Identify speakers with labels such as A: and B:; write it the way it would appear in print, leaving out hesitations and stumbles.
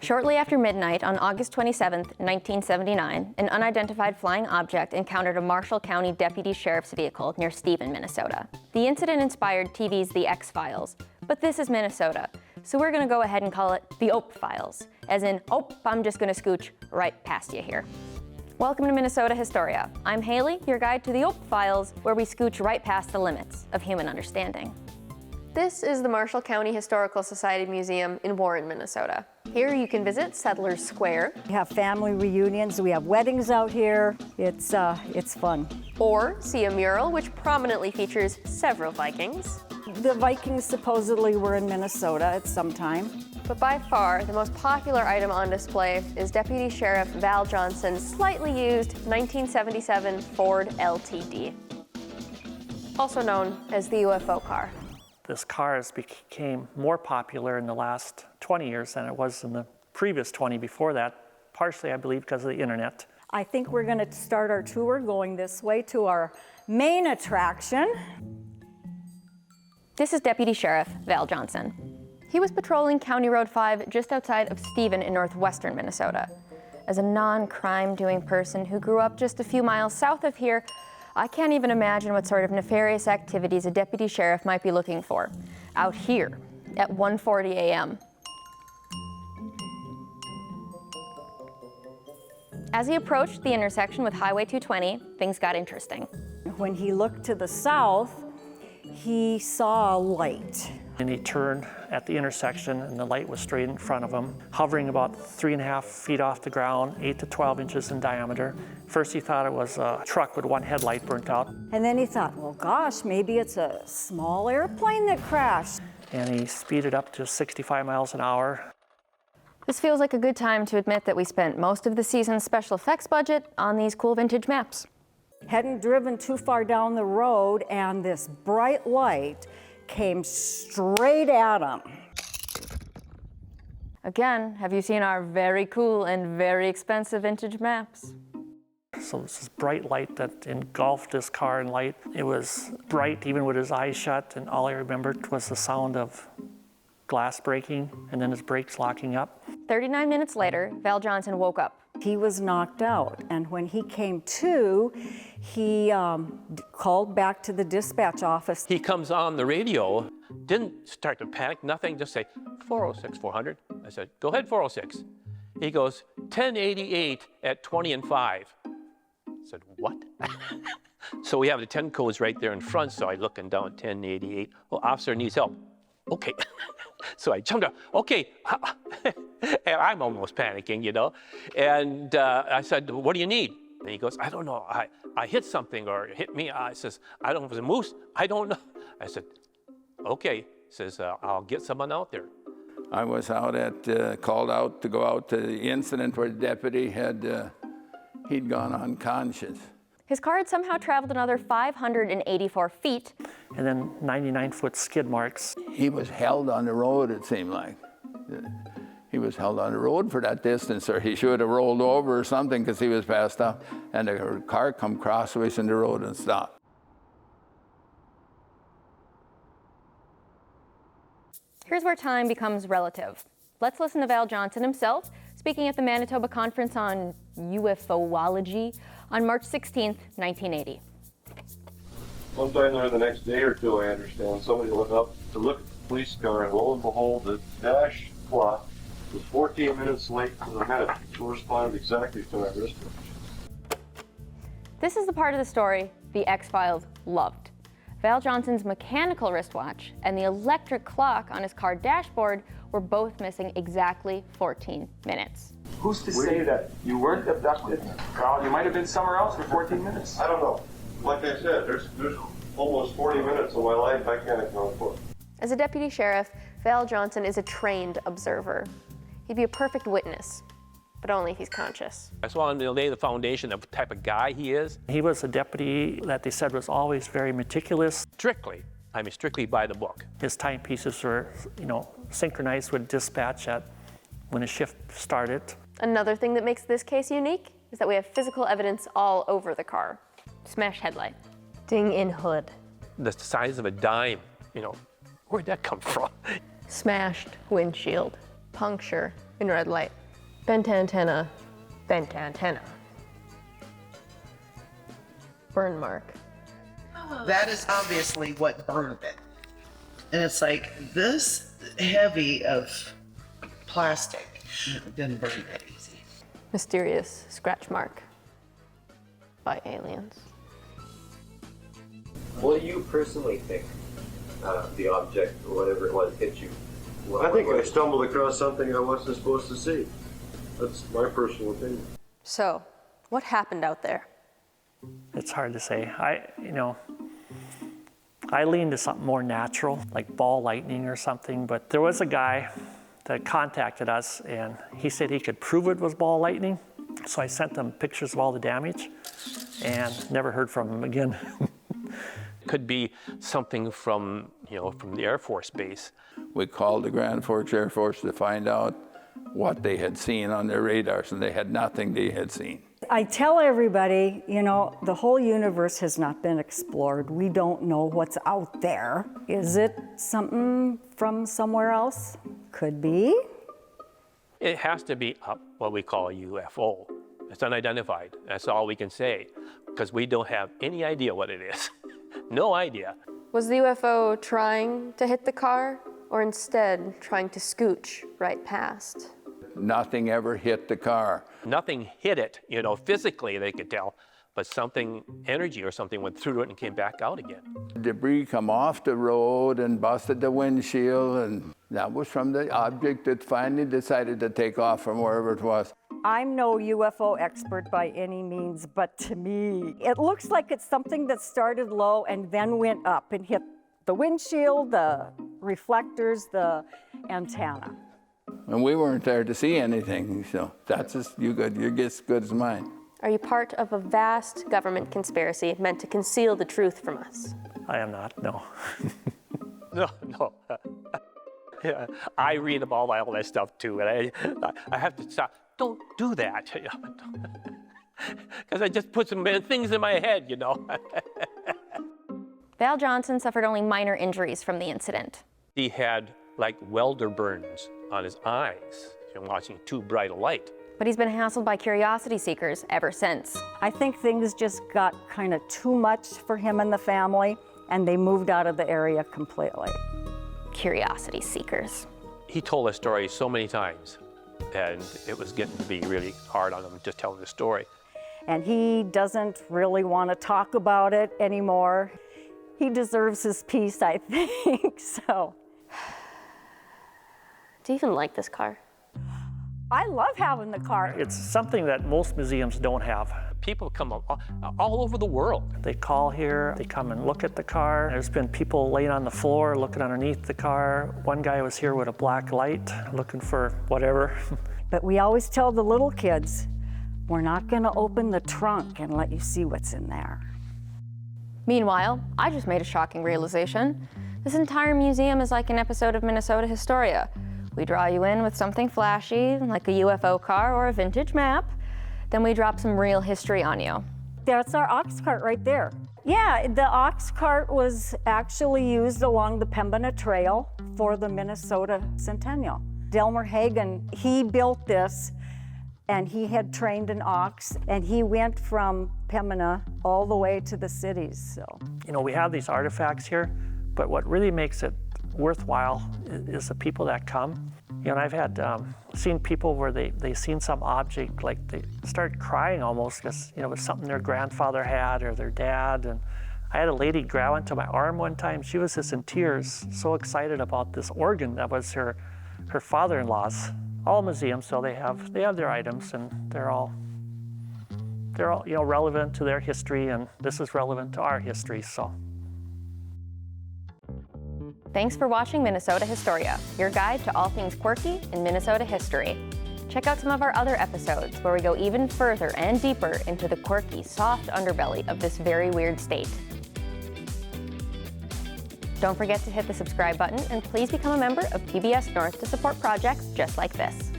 A: Shortly after midnight on August 27, 1979, an unidentified flying object encountered a Marshall County Deputy Sheriff's vehicle near Stephen, Minnesota. The incident inspired TV's The X-Files, but this is Minnesota, so we're gonna go ahead and call it the Ope Files, as in, oh, I'm just gonna scooch right past you here. Welcome to Minnesota Historia. I'm Haley, your guide to the Ope Files, where we scooch right past the limits of human understanding. This is the Marshall County Historical Society Museum in Warren, Minnesota. Here you can visit Settlers Square.
B: We have family reunions, we have weddings out here. It's fun.
A: Or see a mural which prominently features several Vikings.
B: The Vikings supposedly were in Minnesota at some time.
A: But by far, the most popular item on display is Deputy Sheriff Val Johnson's slightly used 1977 Ford LTD, also known as the UFO car.
C: This car has became more popular in the last 20 years than it was in the previous 20 before that, partially, I believe, because of the internet.
B: I think we're going to start our tour going this way to our main attraction.
A: This is Deputy Sheriff Val Johnson. He was patrolling County Road 5 just outside of Stephen in northwestern Minnesota. As a non-crime doing person who grew up just a few miles south of here, I can't even imagine what sort of nefarious activities a deputy sheriff might be looking for out here at 1:40 a.m. As he approached the intersection with Highway 220, things got interesting.
B: When he looked to the south, he saw a light.
C: And he turned at the intersection, and the light was straight in front of him, hovering about 3.5 feet off the ground, 8 to 12 inches in diameter. First he thought it was a truck with one headlight burnt out.
B: And then he thought, well, gosh, maybe it's a small airplane that crashed.
C: And he speeded up to 65 miles an hour.
A: This feels like a good time to admit that we spent most of the season's special effects budget on these cool vintage maps.
B: Hadn't driven too far down the road, and this bright light came straight at him.
A: Again, have you seen our very cool and very expensive vintage maps?
C: So this is bright light that engulfed this car in light. It was bright even with his eyes shut, and all I remembered was the sound of glass breaking and then his brakes locking up.
A: 39 minutes later, Val Johnson woke up.
B: He was knocked out, and when he came to, he called back to the dispatch office.
D: He comes on the radio, didn't start to panic, nothing, just say, 406, 400. I said, go ahead, 406. He goes, 1088 at 20 and 5. I said, what? So we have the 10 codes right there in front, so I looking down, 1088. Oh, officer needs help. Okay. So I jumped up, okay. And I'm almost panicking, you know. And I said, what do you need? And he goes, I don't know, I hit something or it hit me. I says, I don't know if it was a moose, I don't know. I said, okay. He says, I'll get someone out there.
E: I was out called out to go out to the incident where the deputy he'd gone unconscious.
A: His car had somehow traveled another 584 feet.
C: And then 99-foot skid marks.
E: He was held on the road, it seemed like. He was held on the road for that distance, or he should have rolled over or something because he was passed out. And the car come crossways in the road and stopped.
A: Here's where time becomes relative. Let's listen to Val Johnson himself speaking at the Manitoba Conference on UFOlogy on March 16th, 1980.
F: Sometime there the next day or two, I understand, somebody went up to look at the police car, and lo and behold, the dash clock was 14 minutes late to the minute. It corresponded exactly to my wristwatch.
A: This is the part of the story the X-Files loved. Val Johnson's mechanical wristwatch and the electric clock on his car dashboard were both missing exactly 14 minutes.
G: Who's to say that you weren't abducted? Well, you might have been somewhere else for 14 minutes.
F: I don't know. Like I said, there's almost 40 minutes of my life I can't account for.
A: As a deputy sheriff, Val Johnson is a trained observer. He'd be a perfect witness, but only if he's conscious.
D: I just wanted to lay the foundation of the type of guy he is.
C: He was a deputy that they said was always very meticulous.
D: Strictly by the book.
C: His timepieces were, synchronized with dispatch when his shift started.
A: Another thing that makes this case unique is that we have physical evidence all over the car. Smashed headlight, ding in hood.
D: The size of a dime, where'd that come from?
A: Smashed windshield, puncture
H: in red light. Bent antenna, bent antenna. Burn mark.
I: That is obviously what burned it. And it's like this heavy of plastic didn't burn that easy.
H: Mysterious scratch mark by aliens.
J: What do you personally think the object or whatever it was hit you?
F: I think I stumbled across something I wasn't supposed to see. That's my personal opinion.
H: So, what happened out there?
C: It's hard to say. I lean to something more natural, like ball lightning or something, but there was a guy that contacted us and he said he could prove it was ball lightning. So I sent them pictures of all the damage and never heard from him again.
D: Could be something from the Air Force base.
E: We called the Grand Forks Air Force to find out what they had seen on their radars, and they had nothing they had seen.
B: I tell everybody, the whole universe has not been explored. We don't know what's out there. Is it something from somewhere else? Could be.
D: It has to be what we call a UFO. It's unidentified. That's all we can say, because we don't have any idea what it is. No idea.
H: Was the UFO trying to hit the car, or instead trying to scooch right past?
E: Nothing ever hit the car.
D: Nothing hit it, physically they could tell, but something, energy or something went through it and came back out again.
E: Debris come off the road and busted the windshield, and that was from the object that finally decided to take off from wherever it was.
B: I'm no UFO expert by any means, but to me, it looks like it's something that started low and then went up and hit the windshield, the reflectors, the antenna.
E: And we weren't there to see anything, so that's just your guess good as mine.
H: Are you part of a vast government conspiracy meant to conceal the truth from us?
C: I am not, no.
D: No. Yeah, I read about all that stuff too, and I have to stop. Don't do that, because I just put some things in my head,
A: Val Johnson suffered only minor injuries from the incident.
D: He had like welder burns on his eyes from watching too bright a light.
A: But he's been hassled by curiosity seekers ever since.
B: I think things just got kind of too much for him and the family, and they moved out of the area completely.
A: Curiosity seekers.
D: He told us stories so many times, and it was getting to be really hard on him just telling the story.
B: And he doesn't really want to talk about it anymore. He deserves his peace, I think, so.
H: Do you even like this car?
B: I love having the car.
C: It's something that most museums don't have.
D: People come all over the world.
C: They call here, they come and look at the car. There's been people laying on the floor looking underneath the car. One guy was here with a black light looking for whatever.
B: But we always tell the little kids, we're not going to open the trunk and let you see what's in there.
A: Meanwhile, I just made a shocking realization. This entire museum is like an episode of Minnesota Historia. We draw you in with something flashy, like a UFO car or a vintage map. Then we drop some real history on you.
B: That's our ox cart right there. Yeah, the ox cart was actually used along the Pembina Trail for the Minnesota Centennial. Delmer Hagen, he built this, and he had trained an ox, and he went from Pembina all the way to the cities, so.
C: We have these artifacts here, but what really makes it worthwhile is the people that come. And I've had seen people where they seen some object, like they start crying almost because it was something their grandfather had or their dad. And I had a lady grab onto my arm one time. She was just in tears, so excited about this organ that was her father-in-law's. All museums, so they have their items, and they're all relevant to their history, and this is relevant to our history. So.
A: Thanks for watching Minnesota Historia, your guide to all things quirky in Minnesota history. Check out some of our other episodes where we go even further and deeper into the quirky, soft underbelly of this very weird state. Don't forget to hit the subscribe button, and please become a member of PBS North to support projects just like this.